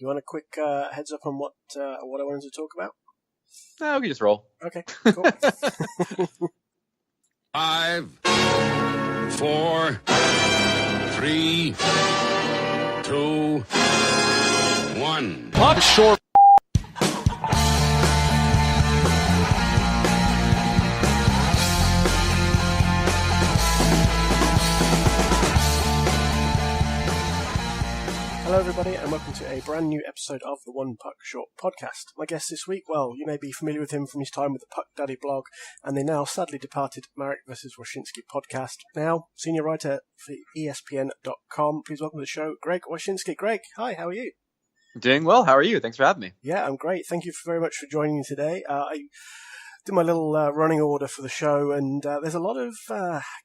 You want a quick heads up on what I wanted to talk about? No, we can just roll. Okay, cool. 5, 4, 3, 2, 1. Puck short. Hello everybody and welcome to a brand new episode of the One Puck Short podcast. My guest this week, well, you may be familiar with him from his time with the Puck Daddy blog and the now sadly departed Marek vs. Wyshynski podcast. Now, senior writer for ESPN.com. Please welcome to the show, Greg Wyshynski. Greg, hi, how are you? Doing well. How are you? Thanks for having me. Yeah, I'm great. Thank you very much for joining me today. I did my little running order for the show, and there's a lot of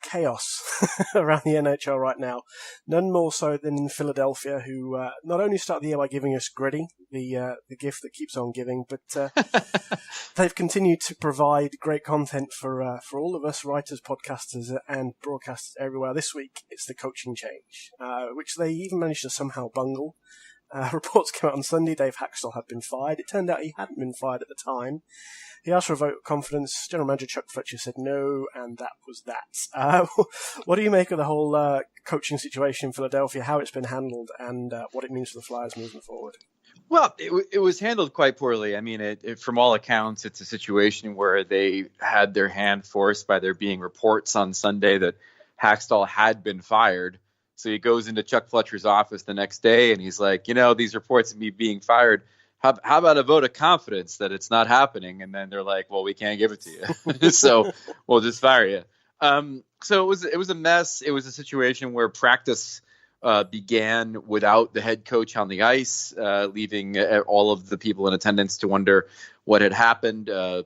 chaos around the NHL right now. None more so than in Philadelphia, who not only started the year by giving us Gritty, the gift that keeps on giving, but they've continued to provide great content for all of us writers, podcasters, and broadcasters everywhere. This week, it's the coaching change, which they even managed to somehow bungle. Reports came out on Sunday. Dave Hakstol had been fired. It turned out he hadn't been fired at the time. He asked for a vote of confidence. General Manager Chuck Fletcher said no, and that was that. What do you make of the whole coaching situation in Philadelphia, how it's been handled, and what it means for the Flyers moving forward? Well, it was handled quite poorly. I mean, from all accounts, it's a situation where they had their hand forced by there being reports on Sunday that Hakstol had been fired. So he goes into Chuck Fletcher's office the next day, and he's like, these reports of me being fired, how about a vote of confidence that it's not happening? And then they're like, well, we can't give it to you. So we'll just fire you. So it was a mess. It was a situation where practice began without the head coach on the ice, leaving all of the people in attendance to wonder what had happened. There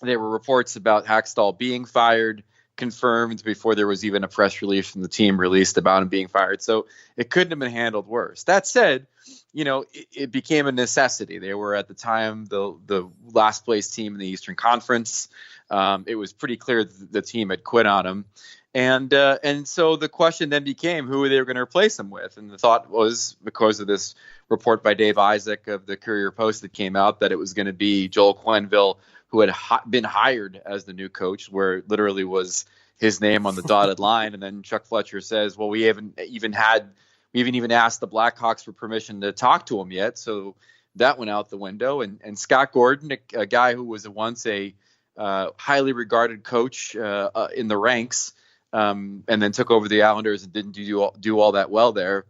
were reports about Hakstol being fired, confirmed before there was even a press release from the team released about him being fired. So it couldn't have been handled worse. That said, it became a necessity. They were at the time the last place team in the Eastern Conference. It was pretty clear that the team had quit on him. And so the question then became who they were going to replace him with. And the thought was, because of this report by Dave Isaac of the Courier-Post that came out, that it was going to be Joel Quenneville, who had been hired as the new coach, where it literally was his name on the dotted line. And then Chuck Fletcher says, well, we haven't even asked the Blackhawks for permission to talk to him yet. So that went out the window. And Scott Gordon, a guy who was once a highly regarded coach in the ranks, and then took over the Islanders and didn't do all that well there,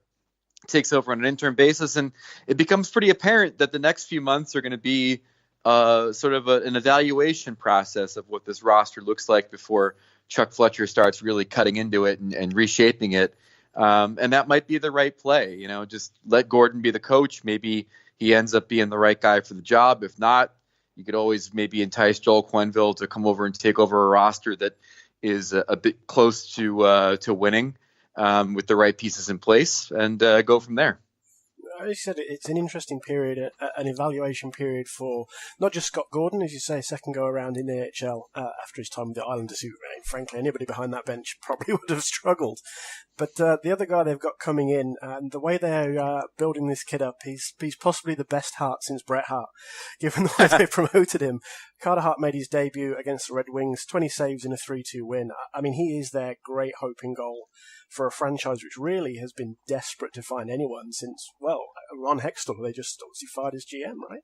takes over on an interim basis. And it becomes pretty apparent that the next few months are going to be sort of an evaluation process of what this roster looks like before Chuck Fletcher starts really cutting into it and reshaping it. And that might be the right play, just let Gordon be the coach. Maybe he ends up being the right guy for the job. If not, you could always maybe entice Joel Quenneville to come over and take over a roster that is a bit close to winning with the right pieces in place and go from there. I said it's an interesting period, an evaluation period for not just Scott Gordon, as you say, second go around in the AHL after his time with the Islanders, who, frankly, anybody behind that bench probably would have struggled. But the other guy they've got coming in, and the way they're building this kid up, he's possibly the best Hart since Bret Hart, given the way they promoted him. Carter Hart made his debut against the Red Wings, 20 saves in a 3-2 win. I mean, he is their great hope in goal for a franchise which really has been desperate to find anyone since, well, Ron Hextall, they just obviously fired his GM, right?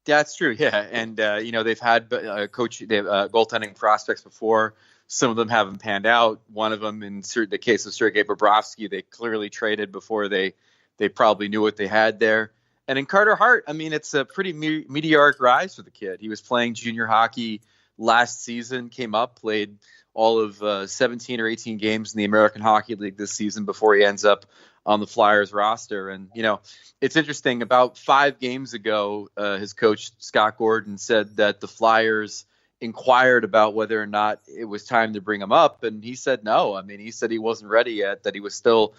That's true, yeah. And, they've had goaltending prospects before. Some of them haven't panned out. One of them, in the case of Sergei Bobrovsky, they clearly traded before they probably knew what they had there. And in Carter Hart, I mean, it's a pretty meteoric rise for the kid. He was playing junior hockey last season, came up, played all of 17 or 18 games in the American Hockey League this season before he ends up on the Flyers roster. And, it's interesting. About 5 games ago, his coach, Scott Gordon, said that the Flyers inquired about whether or not it was time to bring him up. And he said no. I mean, he said he wasn't ready yet, that he was still,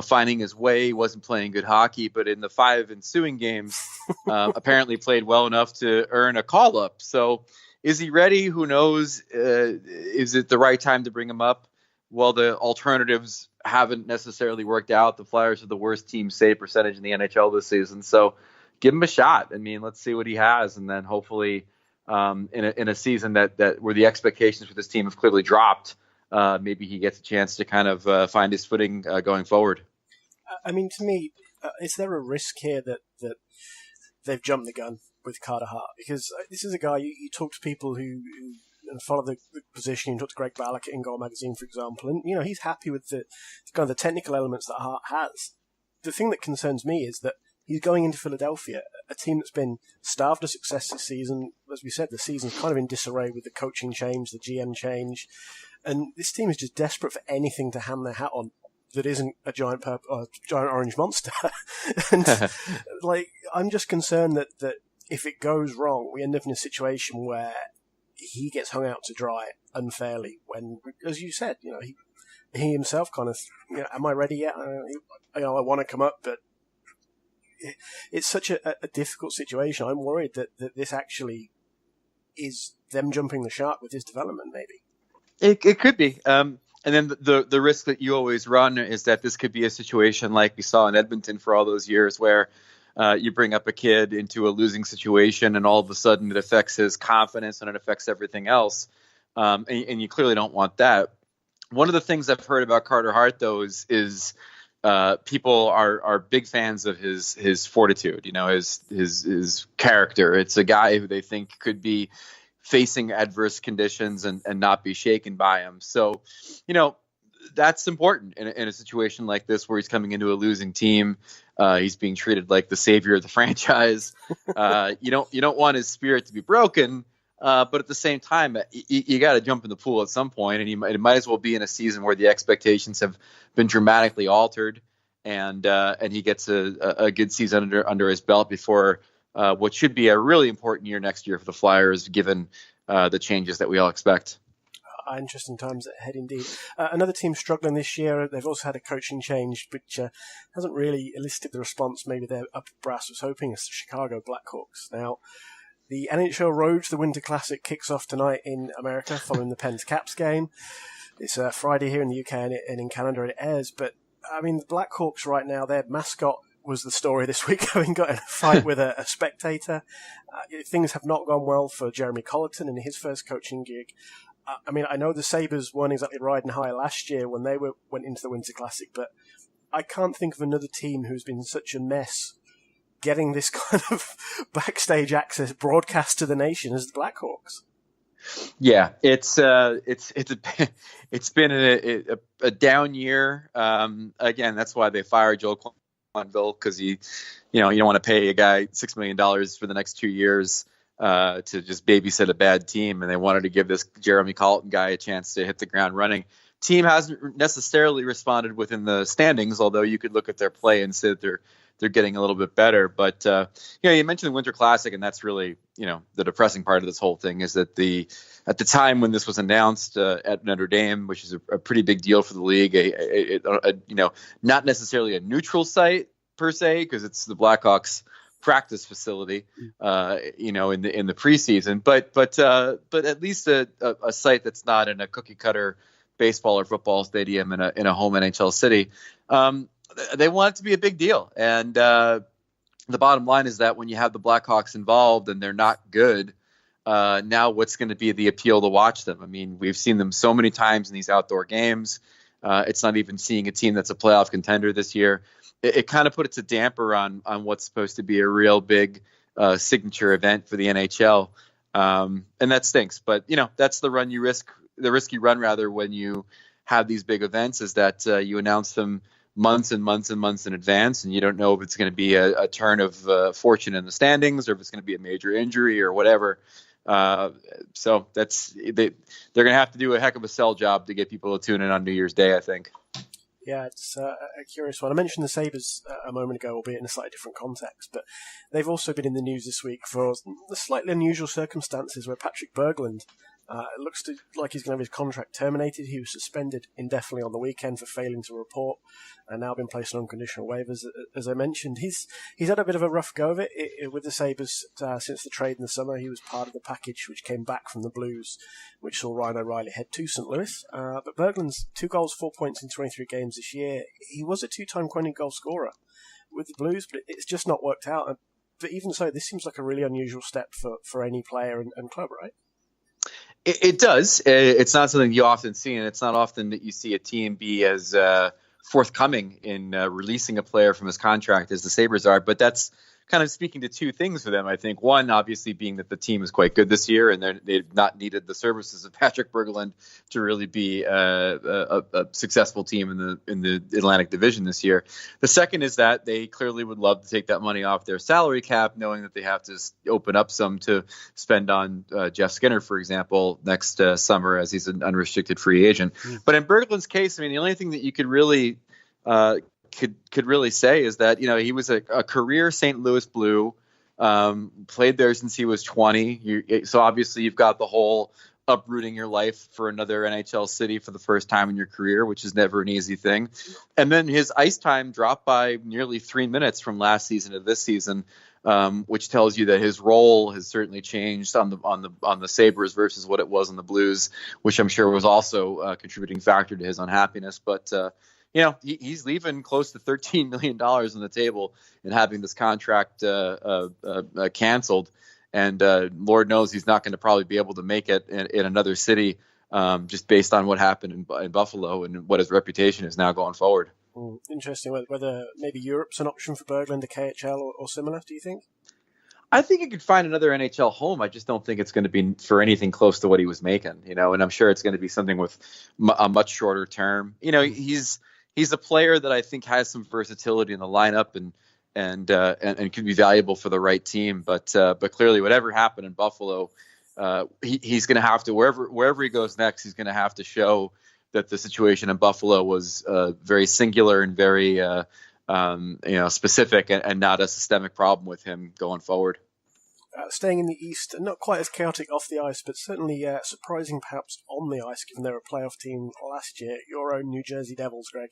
finding his way. He wasn't playing good hockey. But in the 5 ensuing games, apparently played well enough to earn a call-up. So is he ready? Who knows? Is it the right time to bring him up? Well, the alternatives haven't necessarily worked out. The Flyers are the worst team save percentage in the NHL this season. So give him a shot. I mean, let's see what he has. And then hopefully in a season that where the expectations for this team have clearly dropped, maybe he gets a chance to kind of find his footing going forward. I mean, to me, is there a risk here that they've jumped the gun with Carter Hart? Because this is a guy, you talk to people who follow the position. You talk to Greg Ballack at In Goal Magazine, for example, and he's happy with the kind of the technical elements that Hart has. The thing that concerns me is that he's going into Philadelphia, a team that's been starved of success this season. As we said, the season's kind of in disarray with the coaching change, the GM change, and this team is just desperate for anything to hang their hat on that isn't a giant orange monster. And I'm just concerned that if it goes wrong, we end up in a situation where he gets hung out to dry unfairly. When, as you said, he himself kind of, am I ready yet? I want to come up, but it's such a difficult situation. I'm worried that this actually is them jumping the shark with his development, maybe. It could be. And then the risk that you always run is that this could be a situation like we saw in Edmonton for all those years where you bring up a kid into a losing situation and all of a sudden it affects his confidence and it affects everything else. And you clearly don't want that. One of the things I've heard about Carter Hart, though, is people are big fans of his fortitude, his character. It's a guy who they think could be facing adverse conditions and not be shaken by them. So, that's important in a situation like this where he's coming into a losing team. He's being treated like the savior of the franchise. You don't want his spirit to be broken, but at the same time, you got to jump in the pool at some point, and it might as well be in a season where the expectations have been dramatically altered, and he gets a good season under his belt before what should be a really important year next year for the Flyers, given the changes that we all expect. Interesting times ahead indeed. Another team struggling this year, they've also had a coaching change, which hasn't really elicited the response maybe their upper brass was hoping, is the Chicago Blackhawks. Now, the NHL Road to the Winter Classic kicks off tonight in America following the Pens Caps game. It's Friday here in the UK and in Canada it airs, but I mean, the Blackhawks right now, their mascot was the story this week, having got in a fight with a spectator. Things have not gone well for Jeremy Colleton in his first coaching gig. I mean, I know the Sabres weren't exactly riding high last year when they went into the Winter Classic, but I can't think of another team who's been such a mess getting this kind of backstage access broadcast to the nation as the Blackhawks. Yeah, it's been a down year. Again, that's why they fired Joel Quenneville, because you don't want to pay a guy $6 million for the next 2 years to just babysit a bad team, and they wanted to give this Jeremy Colleton guy a chance to hit the ground running. Team hasn't necessarily responded within the standings, although you could look at their play and say that they're getting a little bit better. But you mentioned the Winter Classic, and that's really the depressing part of this whole thing is that at the time when this was announced at Notre Dame, which is a pretty big deal for the league, not necessarily a neutral site per se, because it's the Blackhawks practice facility, in the preseason, but at least a site that's not in a cookie cutter baseball or football stadium in a home NHL city. They want it to be a big deal, and the bottom line is that when you have the Blackhawks involved and they're not good, now what's going to be the appeal to watch them? I mean, we've seen them so many times in these outdoor games. It's not even seeing a team that's a playoff contender this year. It kind of puts a damper on what's supposed to be a real big signature event for the NHL, and that stinks. But that's the risk you run rather when you have these big events, is that you announce them months and months and months in advance, and you don't know if it's going to be a turn of fortune in the standings or if it's going to be a major injury or whatever. So they're going to have to do a heck of a sell job to get people to tune in on New Year's Day, I think. Yeah, it's a curious one. I mentioned the Sabres a moment ago, albeit in a slightly different context, but they've also been in the news this week for the slightly unusual circumstances where Patrik Berglund It looks like he's going to have his contract terminated. He was suspended indefinitely on the weekend for failing to report, and now been placed on unconditional waivers. As I mentioned, he's had a bit of a rough go of it with the Sabres since the trade in the summer. He was part of the package which came back from the Blues, which saw Ryan O'Reilly head to St. Louis. But Berglund's 2 goals, 4 points in 23 games this year. He was a 2-time Quentin goal scorer with the Blues, but it's just not worked out. But even so, this seems like a really unusual step for any player and club, right? It does. It's not something you often see, and it's not often that you see a team be as forthcoming in releasing a player from his contract as the Sabres are. But that's kind of speaking to two things for them, I think. One, obviously, being that the team is quite good this year, and they've not needed the services of Patrik Berglund to really be a successful team in the Atlantic Division this year. The second is that they clearly would love to take that money off their salary cap, knowing that they have to open up some to spend on Jeff Skinner, for example, next summer as he's an unrestricted free agent. But in Berglund's case, I mean, the only thing that you could really could really say is that, he was a career St. Louis Blue, played there since he was 20. So obviously you've got the whole uprooting your life for another NHL city for the first time in your career, which is never an easy thing. And then his ice time dropped by nearly 3 minutes from last season to this season, which tells you that his role has certainly changed on the Sabres versus what it was on the Blues, which I'm sure was also a contributing factor to his unhappiness. But he's leaving close to $13 million on the table and having this contract canceled. And Lord knows he's not going to probably be able to make it in another city, just based on what happened in Buffalo and what his reputation is now going forward. Interesting. Whether maybe Europe's an option for Berglund, the KHL or similar, do you think? I think he could find another NHL home. I just don't think it's going to be for anything close to what he was making, and I'm sure it's going to be something with a much shorter term. He's a player that I think has some versatility in the lineup and could be valuable for the right team. But clearly, whatever happened in Buffalo, he's going to have to wherever he goes next, he's going to have to show that the situation in Buffalo was very singular and very specific and not a systemic problem with him going forward. Staying in the East, not quite as chaotic off the ice, but certainly surprising perhaps on the ice, given they were a playoff team last year. Your own New Jersey Devils, Greg,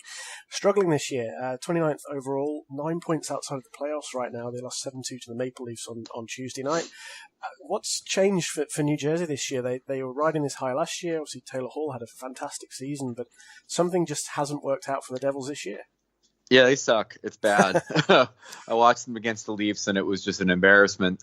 struggling this year. 29th overall, 9 points outside of the playoffs right now. They lost 7-2 to the Maple Leafs on Tuesday night. What's changed for New Jersey this year? They were riding this high last year. Obviously, Taylor Hall had a fantastic season, but something just hasn't worked out for the Devils this year. Yeah, they suck. It's bad. I watched them against the Leafs, and it was just an embarrassment.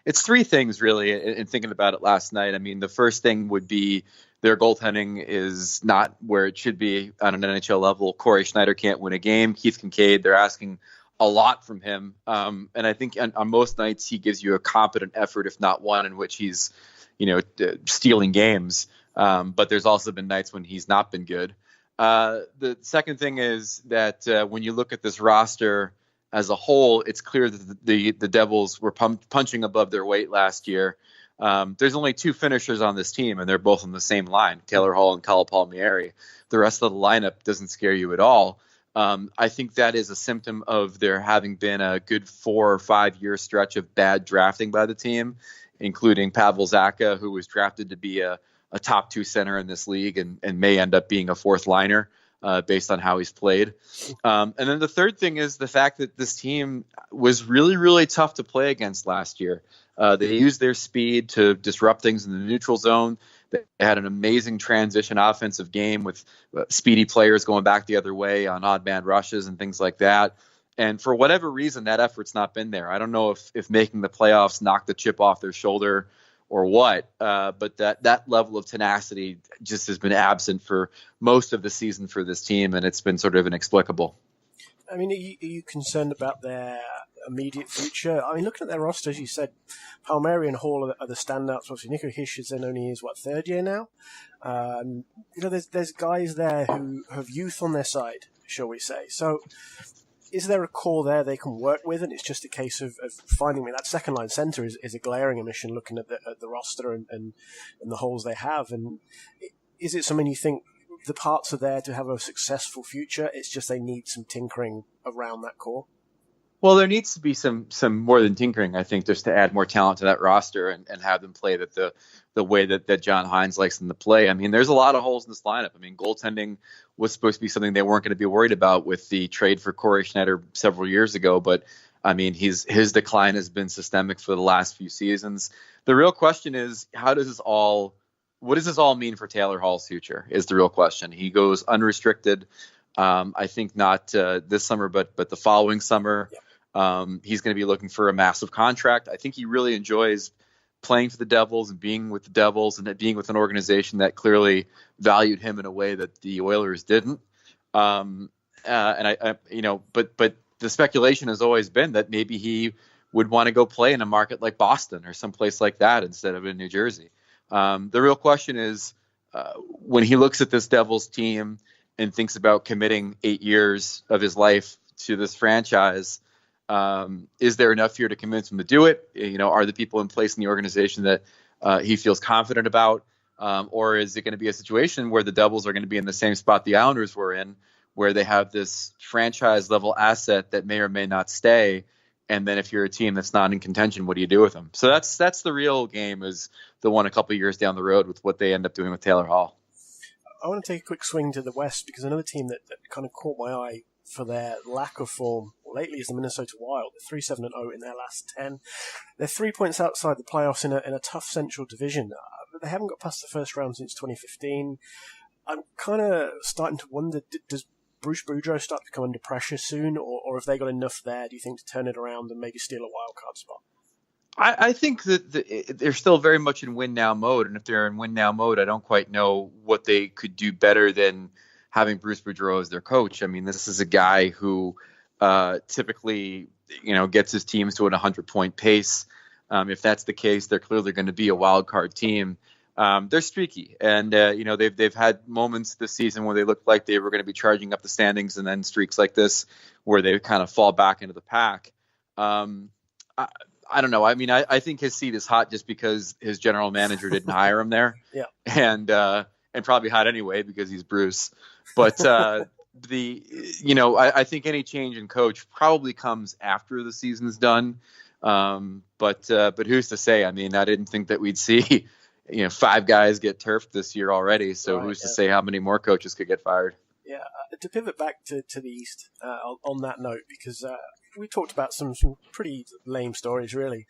It's three things, really, in thinking about it last night. I mean, the first thing would be their goaltending is not where it should be on an NHL level. Corey Schneider can't win a game. Keith Kincaid, they're asking a lot from him. And I think on most nights he gives you a competent effort, if not one, in which he's, stealing games. But there's also been nights when he's not been good. The second thing is that when you look at this roster as a whole, it's clear that the Devils were punching above their weight last year. There's only two finishers on this team, and they're both on the same line, Taylor Hall and Kyle Palmieri. The rest of the lineup doesn't scare you at all. I think that is a symptom of there having been a good 4 or 5 year stretch of bad drafting by the team, including Pavel Zacha, who was drafted to be a top 2 center in this league and may end up being a fourth liner based on how he's played. And then the third thing is the fact that this team was really, really tough to play against last year. They used their speed to disrupt things in the neutral zone. They had an amazing transition offensive game with speedy players going back the other way on odd man rushes and things like that. And for whatever reason, that effort's not been there. I don't know if making the playoffs knocked the chip off their shoulder or what, but that level of tenacity just has been absent for most of the season for this team, and it's been sort of inexplicable. I mean, are you concerned about their immediate future? I mean, looking at their roster, as you said, Palmieri and Hall are the standouts. Obviously, Nico Hischier is in only his, third year now? There's guys there who have youth on their side, shall we say. So is there a core there they can work with, and it's just a case of finding that second line center is a glaring omission looking at the roster and the holes they have? And is it something you think the parts are there to have a successful future? It's just they need some tinkering around that core? Well, there needs to be some more than tinkering, I think, just to add more talent to that roster and have them play the way that John Hines likes them to play. I mean, there's a lot of holes in this lineup. I mean, goaltending was supposed to be something they weren't going to be worried about with the trade for Corey Schneider several years ago, but I mean, his decline has been systemic for the last few seasons. The real question is, what does this all mean for Taylor Hall's future is the real question. He goes unrestricted. I think not this summer, but the following summer. He's going to be looking for a massive contract. I think he really enjoys playing for the Devils and being with the Devils and being with an organization that clearly valued him in a way that the Oilers didn't. But the speculation has always been that maybe he would want to go play in a market like Boston or someplace like that instead of in New Jersey. The real question is when he looks at this Devils team and thinks about committing 8 years of his life to this franchise, is there enough here to convince him to do it? Are the people in place in the organization that he feels confident about? Or is it going to be a situation where the Devils are going to be in the same spot the Islanders were in, where they have this franchise level asset that may or may not stay? And then if you're a team that's not in contention, what do you do with them? So that's the real game, is the one a couple of years down the road with what they end up doing with Taylor Hall. I want to take a quick swing to the West, because another team that kind of caught my eye for their lack of form lately is the Minnesota Wild. They're 3-7-0 in their last 10. They're 3 points outside the playoffs in a tough Central Division. But they haven't got past the first round since 2015. I'm kind of starting to wonder, does Bruce Boudreau start to come under pressure soon, or have they got enough there, do you think, to turn it around and maybe steal a wild card spot? I think that they're still very much in win-now mode, and if they're in win-now mode, I don't quite know what they could do better than having Bruce Boudreau as their coach. I mean, this is a guy who typically, gets his teams to an 100-point pace. If that's the case, they're clearly going to be a wild card team. They're streaky, and they've had moments this season where they looked like they were going to be charging up the standings, and then streaks like this where they kind of fall back into the pack. I don't know. I mean, I think his seat is hot just because his general manager didn't hire him there. Yeah. And probably hot anyway because he's Bruce. But I think any change in coach probably comes after the season's done. But who's to say? I mean, I didn't think that we'd see 5 guys get turfed this year already. So who's to say how many more coaches could get fired? Yeah. To pivot back to the East on that note, because we talked about some pretty lame stories, really.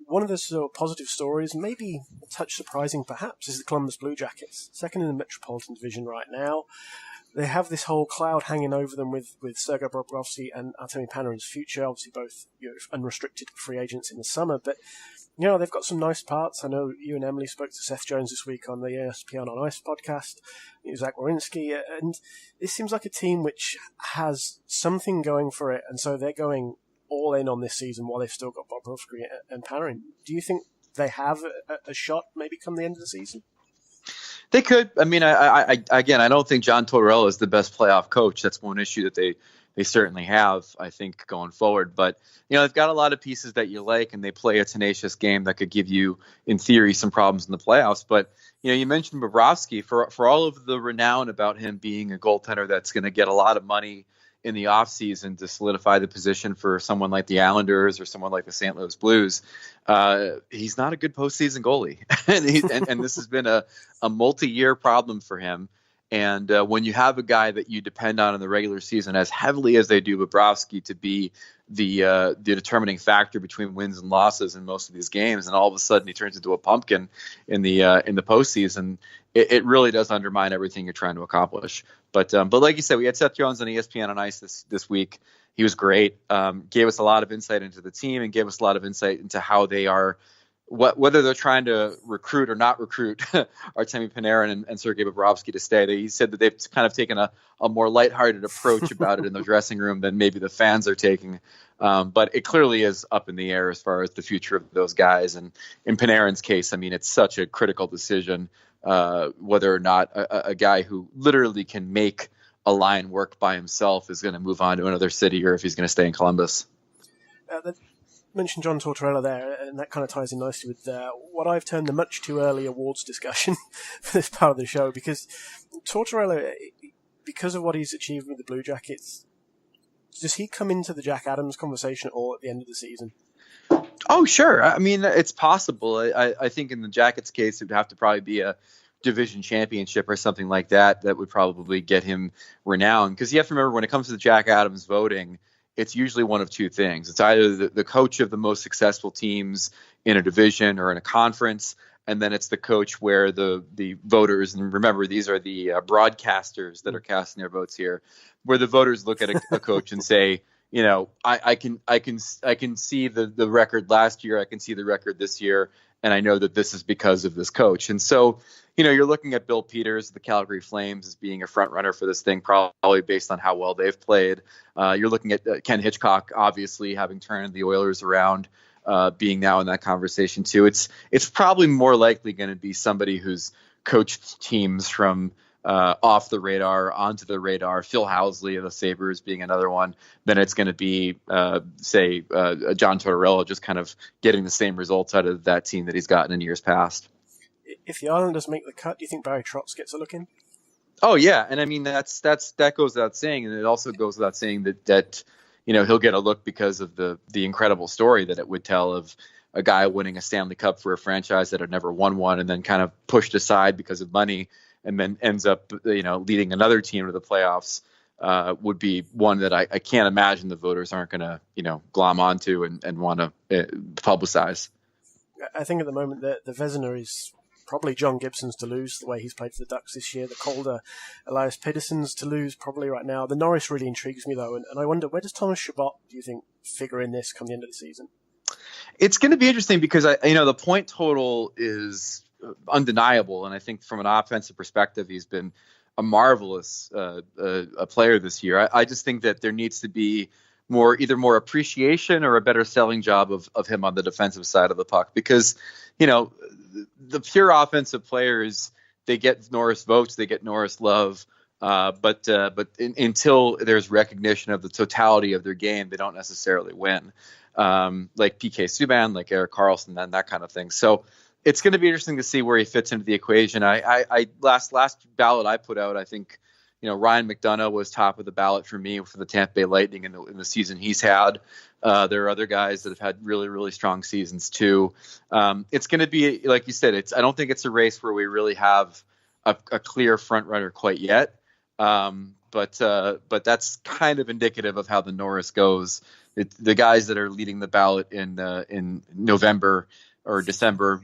One of the sort of positive stories, maybe a touch surprising perhaps, is the Columbus Blue Jackets. Second in the Metropolitan Division right now. They have this whole cloud hanging over them with Sergei Bobrovsky and Artemi Panarin's future, obviously both unrestricted free agents in the summer. But, they've got some nice parts. I know you and Emily spoke to Seth Jones this week on the ESPN on Ice podcast, Zach Werenski, and this seems like a team which has something going for it, and so they're going all in on this season while they've still got Bobrovsky and Panarin. Do you think they have a shot maybe come the end of the season? They could. I mean, I don't think John Tortorella is the best playoff coach. That's one issue that they certainly have, I think, going forward. But, they've got a lot of pieces that you like, and they play a tenacious game that could give you, in theory, some problems in the playoffs. But, you mentioned Bobrovsky. For all of the renown about him being a goaltender that's going to get a lot of money in the offseason to solidify the position for someone like the Islanders or someone like the St. Louis Blues, he's not a good postseason goalie. and this has been a multi-year problem for him. And when you have a guy that you depend on in the regular season as heavily as they do Bobrovsky to be the determining factor between wins and losses in most of these games, and all of a sudden he turns into a pumpkin in the postseason, it really does undermine everything you're trying to accomplish. But like you said, we had Seth Jones on ESPN on Ice this week. He was great. Gave us a lot of insight into the team and gave us a lot of insight into how they are, whether they're trying to recruit or not recruit Artemi Panarin and Sergei Bobrovsky to stay. He said that they've kind of taken a more lighthearted approach about it in the dressing room than maybe the fans are taking. But it clearly is up in the air as far as the future of those guys. And in Panarin's case, I mean, it's such a critical decision whether or not a guy who literally can make a line work by himself is going to move on to another city or if he's going to stay in Columbus. Mentioned John Tortorella there, and that kind of ties in nicely with what I've termed the much too early awards discussion for this part of the show, because Tortorella, because of what he's achieved with the Blue Jackets, Does he come into the Jack Adams conversation at all at the end of the season? Oh, sure. I mean, it's possible. I think in the Jackets' case, it would have to probably be a division championship or something like that would probably get him renowned. Because you have to remember, when it comes to the Jack Adams voting, it's usually one of two things. It's either the coach of the most successful teams in a division or in a conference, and then it's the coach where the voters, and remember, these are the broadcasters that are casting their votes here, where the voters look at a coach and say, I can see the record last year, I can see the record this year, and I know that this is because of this coach. And so, you're looking at Bill Peters, the Calgary Flames, as being a front runner for this thing, probably based on how well they've played. You're looking at Ken Hitchcock, obviously having turned the Oilers around, being now in that conversation too. It's probably more likely going to be somebody who's coached teams from off the radar onto the radar. Phil Housley of the Sabres being another one. Then it's going to be, John Tortorella, just kind of getting the same results out of that team that he's gotten in years past. If the Islanders make the cut, do you think Barry Trotz gets a look in? Oh yeah, and I mean that goes without saying, and it also goes without saying that he'll get a look because of the incredible story that it would tell of a guy winning a Stanley Cup for a franchise that had never won one, and then kind of pushed aside because of money, and then ends up leading another team to the playoffs. Would be one that I can't imagine the voters aren't going to glom onto and want to publicize. I think at the moment the Vezina is probably John Gibson's to lose, the way he's played for the Ducks this year. The Calder, Elias Pettersson's to lose probably right now. The Norris really intrigues me, though, and I wonder, where does Thomas Chabot, do you think, figure in this come the end of the season? It's going to be interesting because, the point total is undeniable, and I think from an offensive perspective, he's been a marvelous a player this year. I just think that there needs to be either more appreciation or a better selling job of him on the defensive side of the puck, because the pure offensive players, they get Norris votes, they get Norris love, but until there's recognition of the totality of their game, they don't necessarily win. Like PK Subban, like Erik Karlsson, and that kind of thing. So it's going to be interesting to see where he fits into the equation. I last ballot I put out, I think Ryan McDonough was top of the ballot for me for the Tampa Bay Lightning in the season he's had. There are other guys that have had really, really strong seasons too. It's going to be, like you said, I don't think it's a race where we really have a clear front runner quite yet. But that's kind of indicative of how the Norris goes. The guys that are leading the ballot in November or December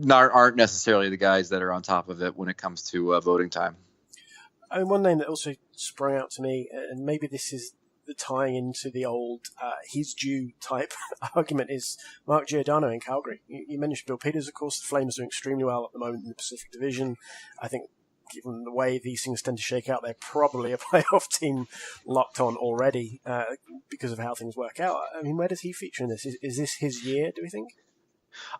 aren't necessarily the guys that are on top of it when it comes to voting time. I mean, one name that also sprang out to me, and maybe this is the tying into the old he's due type argument, is Mark Giordano in Calgary. You mentioned Bill Peters, of course. The Flames are doing extremely well at the moment in the Pacific Division. I think given the way these things tend to shake out, they're probably a playoff team locked on already because of how things work out. I mean, where does he feature in this? Is this his year, do we think?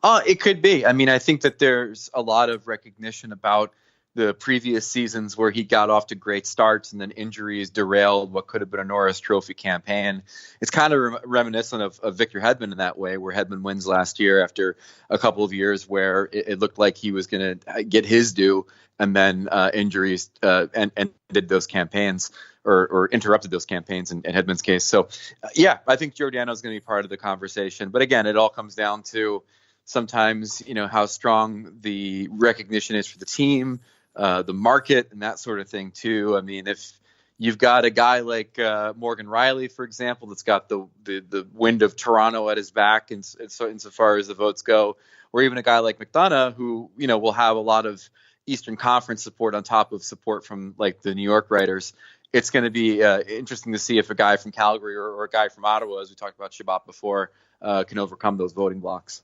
It could be. I mean, I think that there's a lot of recognition about the previous seasons where he got off to great starts and then injuries derailed what could have been a Norris Trophy campaign. It's kind of reminiscent of Victor Hedman in that way, where Hedman wins last year after a couple of years where it looked like he was going to get his due, and then injuries ended those campaigns or interrupted those campaigns in Hedman's case. So, yeah, I think Giordano is going to be part of the conversation. But again, it all comes down to sometimes, how strong the recognition is for the team, the market, and that sort of thing too. I mean, if you've got a guy like Morgan Riley, for example, that's got the wind of Toronto at his back, insofar as the votes go, or even a guy like McDonough, who will have a lot of Eastern Conference support on top of support from like the New York writers. It's going to be interesting to see if a guy from Calgary or a guy from Ottawa, as we talked about Chabot before, can overcome those voting blocks.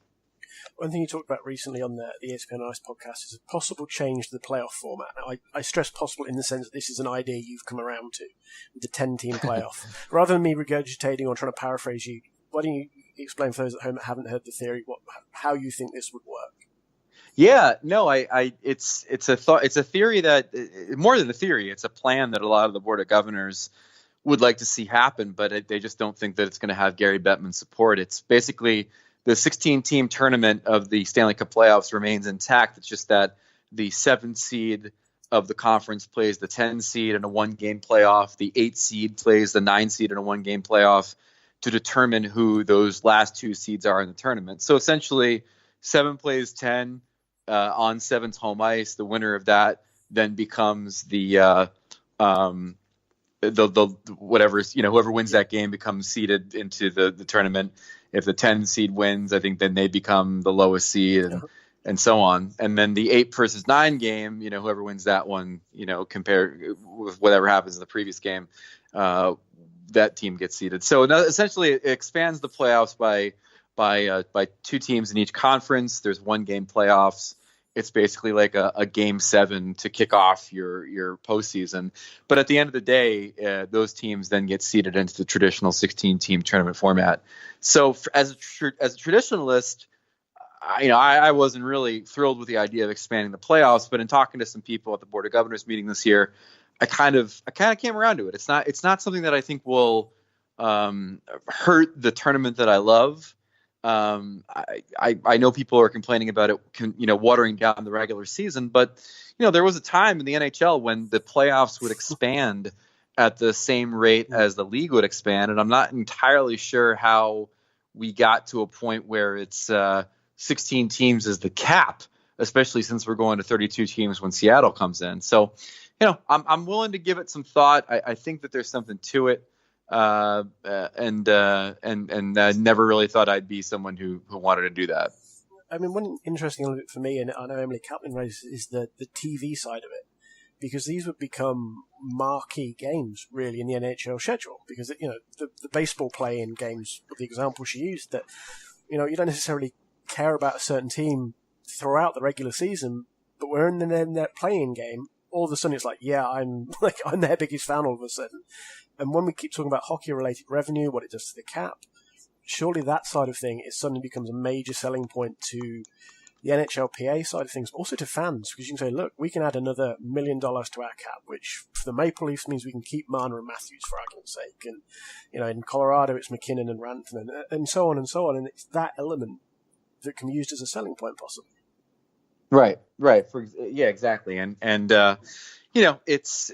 One thing you talked about recently on the ESPN Ice podcast is a possible change to the playoff format. Now, I stress possible in the sense that this is an idea you've come around to, with the 10-team playoff. Rather than me regurgitating or trying to paraphrase you, why don't you explain for those at home that haven't heard the theory how you think this would work? Yeah, no, it's a thought. It's a theory that, more than a theory, it's a plan that a lot of the Board of Governors would like to see happen, but they just don't think that it's going to have Gary Bettman's support. It's basically the 16-team tournament of the Stanley Cup playoffs remains intact. It's just that the 7th seed of the conference plays the 10 seed in a 1-game playoff. The 8 seed plays the 9 seed in a 1-game playoff to determine who those last 2 seeds are in the tournament. So essentially, 7 plays 10 on 7's home ice. The winner of that then becomes the whatever, whoever wins that game becomes seeded into the tournament. If the 10 seed wins, I think then they become the lowest seed and so on. And then the 8 versus 9 game, whoever wins that one, compared with whatever happens in the previous game, that team gets seeded. So essentially it expands the playoffs by 2 teams in each conference. There's 1-game playoffs. It's basically like a game 7 to kick off your postseason. But at the end of the day, those teams then get seeded into the traditional 16-team tournament format. So as a traditionalist, I wasn't really thrilled with the idea of expanding the playoffs. But in talking to some people at the Board of Governors meeting this year, I kind of came around to it. It's not something that I think will hurt the tournament that I love. I know people are complaining about it, watering down the regular season, but there was a time in the NHL when the playoffs would expand at the same rate as the league would expand, and I'm not entirely sure how we got to a point where it's 16 teams is the cap, especially since we're going to 32 teams when Seattle comes in. So, I'm willing to give it some thought. I think that there's something to it. And I never really thought I'd be someone who wanted to do that. I mean, one interesting element for me, and I know Emily Kaplan raised, is the TV side of it, because these would become marquee games really in the NHL schedule. Because the baseball play-in games, the example she used, that you don't necessarily care about a certain team throughout the regular season, but we're in that play-in game. All of a sudden, it's like, I'm their biggest fan all of a sudden. And when we keep talking about hockey-related revenue, what it does to the cap, surely that side of thing suddenly becomes a major selling point to the NHLPA side of things, but also to fans, because you can say, look, we can add another $1 million to our cap, which for the Maple Leafs means we can keep Marner and Matthews, for argument's sake. And, in Colorado, it's McKinnon and Rantanen, and so on and so on. And it's that element that can be used as a selling point, possibly. Right. Yeah, exactly. And it's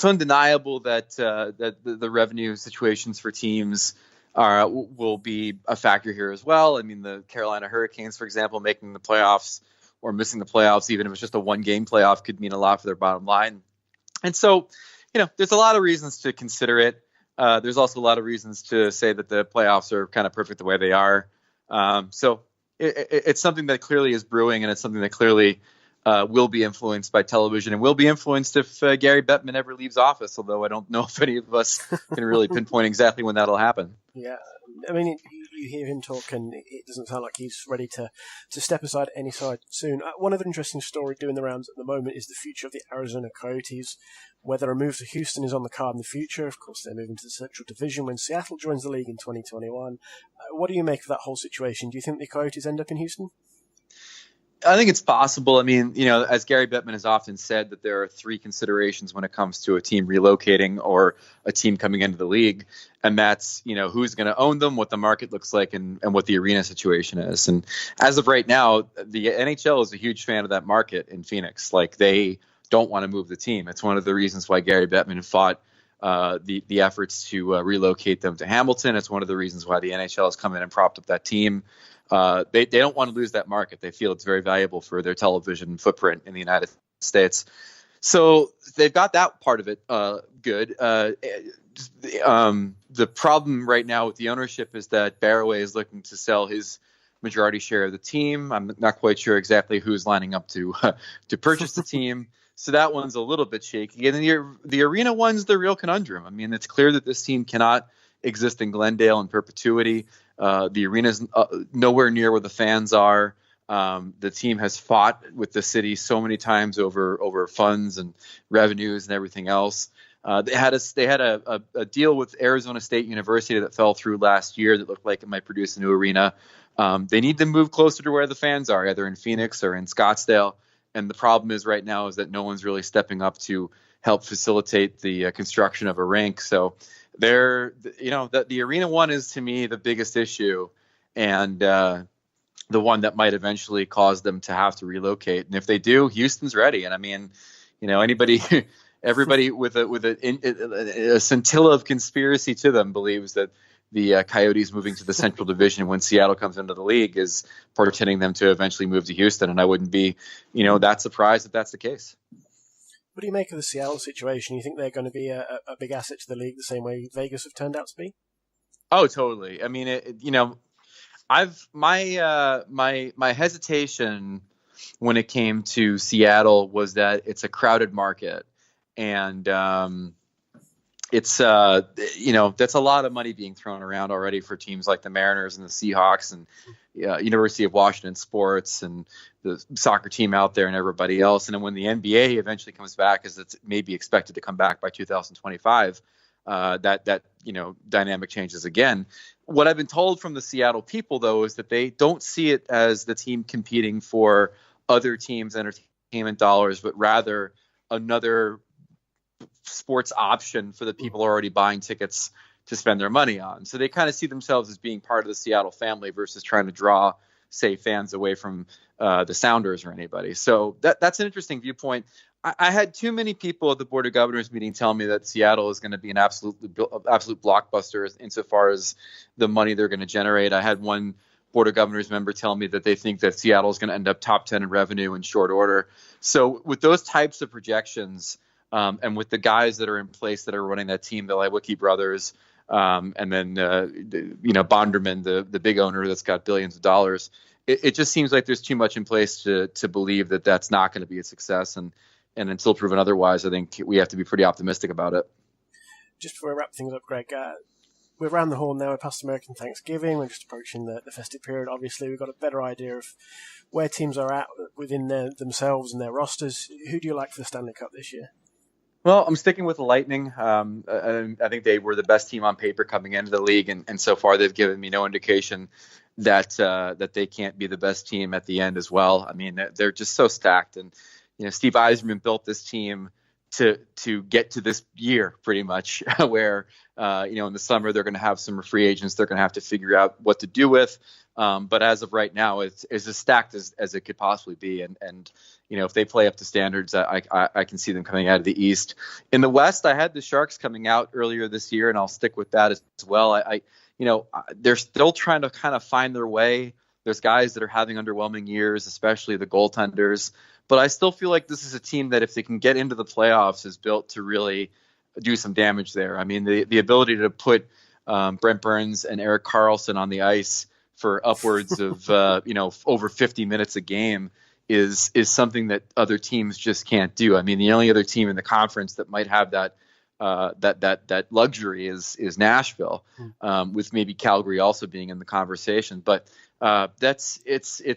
undeniable that the revenue situations for teams will be a factor here as well. I mean, the Carolina Hurricanes, for example, making the playoffs or missing the playoffs, even if it's just a 1-game playoff, could mean a lot for their bottom line. And so, there's a lot of reasons to consider it. There's also a lot of reasons to say that the playoffs are kind of perfect the way they are. So it's something that clearly is brewing, and it's something that clearly will be influenced by television and will be influenced if Gary Bettman ever leaves office, although I don't know if any of us can really pinpoint exactly when that'll happen. Yeah, I mean, you hear him talk and it doesn't sound like he's ready to step aside any side soon. One other interesting story doing the rounds at the moment is the future of the Arizona Coyotes. Whether a move to Houston is on the card in the future. Of course, they're moving to the Central Division when Seattle joins the league in 2021. What do you make of that whole situation? Do you think the Coyotes end up in Houston? I think it's possible. I mean, as Gary Bettman has often said, that there are 3 considerations when it comes to a team relocating or a team coming into the league. And that's, who's going to own them, what the market looks like, and what the arena situation is. And as of right now, the NHL is a huge fan of that market in Phoenix. Like, they don't want to move the team. It's one of the reasons why Gary Bettman fought the efforts to relocate them to Hamilton. It's one of the reasons why the NHL has come in and propped up that team. They don't want to lose that market. They feel it's very valuable for their television footprint in the United States. So they've got that part of it good. The problem right now with the ownership is that Barroway is looking to sell his majority share of the team. I'm not quite sure exactly who's lining up to purchase the team. So that one's a little bit shaky. And then the arena one's the real conundrum. I mean, it's clear that this team cannot exist in Glendale in perpetuity. The arena's nowhere near where the fans are. The team has fought with the city so many times over funds and revenues and everything else. They had a deal with Arizona State University that fell through last year that looked like it might produce a new arena. They need to move closer to where the fans are, either in Phoenix or in Scottsdale. And the problem is right now is that no one's really stepping up to help facilitate the construction of a rink. So the arena one is, to me, the biggest issue, and the one that might eventually cause them to have to relocate. And if they do, Houston's ready. And I mean, everybody with a scintilla of conspiracy to them believes that the Coyotes moving to the Central Division when Seattle comes into the league is portending them to eventually move to Houston. And I wouldn't be, that surprised if that's the case. What do you make of the Seattle situation? You think they're going to be a big asset to the league the same way Vegas have turned out to be? Oh, totally. I mean, my hesitation when it came to Seattle was that it's a crowded market, and it's that's a lot of money being thrown around already for teams like the Mariners and the Seahawks and University of Washington sports and the soccer team out there and everybody else. And then when the NBA eventually comes back, as it's maybe expected to come back by 2025, that dynamic changes again. What I've been told from the Seattle people, though, is that they don't see it as the team competing for other teams' entertainment dollars, but rather another sports option for the people already buying tickets to spend their money on. So they kind of see themselves as being part of the Seattle family versus trying to draw, say, fans away from the Sounders or anybody. So that's an interesting viewpoint. I had too many people at the Board of Governors meeting tell me that Seattle is going to be an absolute blockbuster insofar as the money they're going to generate. I had one Board of Governors member tell me that they think that Seattle is going to end up top 10 in revenue in short order. So with those types of projections, and with the guys that are in place that are running that team, the Lewicki brothers, and then Bonderman, the big owner that's got billions of dollars, it just seems like there's too much in place to believe that that's not going to be a success. And until proven otherwise, I think we have to be pretty optimistic about it. Just before I wrap things up, Greg, we're around the horn now. We're past American Thanksgiving. We're just approaching the festive period. Obviously, we've got a better idea of where teams are at within themselves and their rosters. Who do you like for the Stanley Cup this year? Well, I'm sticking with the Lightning. I think they were the best team on paper coming into the league, and so far they've given me no indication that they can't be the best team at the end as well. I mean, they're just so stacked, and Steve Yzerman built this team to get to this year pretty much, where in the summer they're going to have some free agents they're going to have to figure out what to do with. But as of right now, it's as stacked as it could possibly be, and if they play up to standards, I can see them coming out of the East. In the West, I had the Sharks coming out earlier this year, and I'll stick with that as well. They're still trying to kind of find their way. There's guys that are having underwhelming years, especially the goaltenders. But I still feel like this is a team that if they can get into the playoffs is built to really do some damage there. I mean, the ability to put Brent Burns and Erik Karlsson on the ice for upwards of over 50 minutes a game is something that other teams just can't do. I mean, the only other team in the conference that might have that luxury is Nashville, with maybe Calgary also being in the conversation. But it's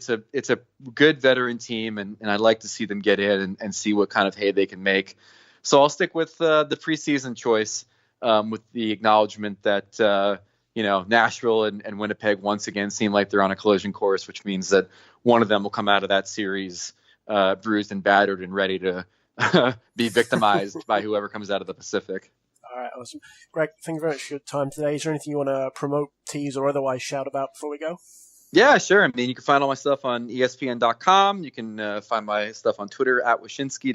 a good veteran team, and I'd like to see them get in and see what kind of hay they can make. So I'll stick with the preseason choice, with the acknowledgement that Nashville and Winnipeg once again seem like they're on a collision course, which means that one of them will come out of that series bruised and battered and ready to be victimized by whoever comes out of the Pacific. All right, awesome. Greg, thank you very much for your time today. Is there anything you want to promote, tease, or otherwise shout about before we go? Yeah, sure. I mean, you can find all my stuff on ESPN.com. You can find my stuff on Twitter at Wyshynski,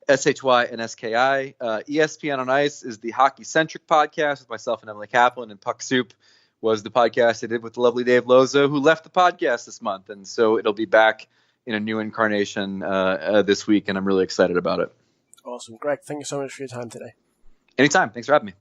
WYSHYNSKI. ESPN on Ice is the hockey-centric podcast with myself and Emily Kaplan, and Puck Soup was the podcast I did with the lovely Dave Lozo, who left the podcast this month. And so it'll be back in a new incarnation this week, and I'm really excited about it. Awesome. Greg, thank you so much for your time today. Anytime. Thanks for having me.